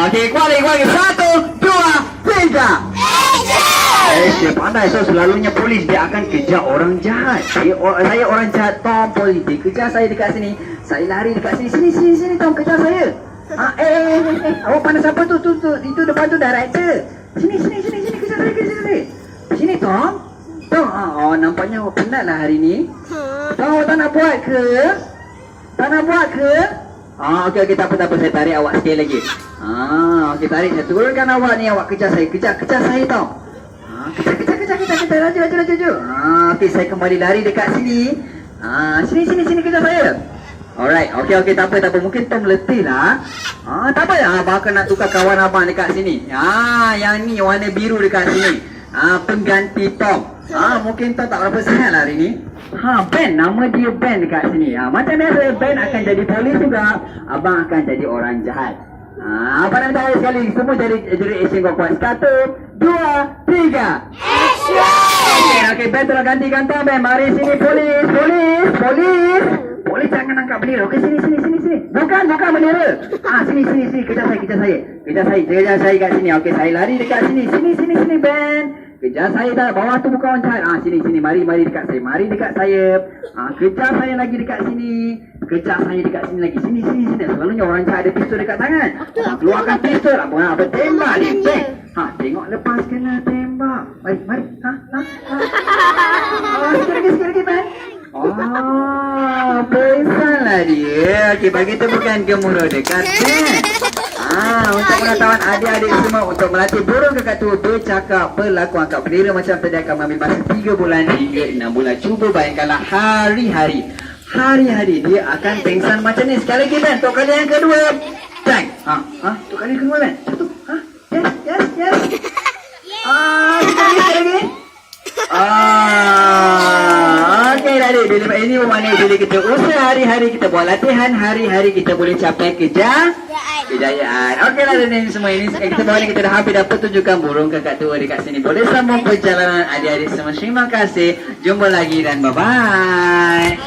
Okey, kuali. 1, 2, 3. Dia pandai. So selalunya polis dia akan kejar orang jahat. Saya orang jahat, Tom, polis dia kejar saya dekat sini. Saya lari dekat sini. Sini Tom, kejar saya. Awak pandai siapa tu? Itu depan tu director. Sini, kejar saya. Sini Tom. Nampaknya awak penat lah hari ni. Tom, awak tak nak buat ke? Okey, tak apa. Saya tarik awak sekali lagi. Okey, tarik. Saya turunkan awak ni. Awak kejar saya. Kejar saya Tom. Kejar. Laju. Okey, saya kembali lari dekat sini. Sini kejar saya. Alright, okey, tak apa. Mungkin Tom letih lah. Tak apa. Abang akan nak tukar kawan abang dekat sini. Yang ni warna biru dekat sini. Pengganti Tom. Mungkin Tom tak berapa sihat lah hari ni. Ben, nama dia Ben dekat sini. Macam biasa, Ben akan jadi polis juga. Abang akan jadi orang jahat. Abang nak minta sekali. Semua jadi action kuat-kuat. 1, 2, 3. Action! Okey, Ben tolong gantikan Tom, Ben. Mari sini, polis. Polis jangan angkat bendera. Okey, sini. Bukan bendera. Sini. Kejar saya. Kejar saya kat sini. Okey, saya lari dekat sini. Sini, Ben. Kejar saya dah. Bawah tu bukan orang jahat. Sini. Mari dekat saya. Kejar saya lagi dekat sini. Kejar saya dekat sini lagi. Sini. Selalunya orang jahat ada pistol dekat tangan. Keluarkan pistol. Apa tembak ni? Cek. Tengok lepas kena tembak. Mari. Sikit lagi, Ben. Pesanlah dia. Okey, bagi temukan gemuruh dekat Ben. Untuk pengetahuan adik-adik semua, untuk melatih burung kakatua bercakap, berlaku angkat bendera macam tadi akan mengambil masa 3 bulan hingga 6 bulan. Cuba bayangkanlah hari-hari dia akan pengsan macam ni. Sekali lagi, Ben. Untuk kali yang kedua. Tank. Untuk kali yang kedua, Ben. Satu. Yes. Sekali lagi. Okey dah adik. Ini bermakna bila kita usaha hari-hari, kita buat latihan hari-hari, kita boleh capai kejayaan. Okeylah dan semua ini kita bawa ni, kita dah habis dah pertunjukan burung kakatua dekat sini. Boleh sambung perjalanan adik-adik semua. Terima kasih. Jumpa lagi dan bye-bye.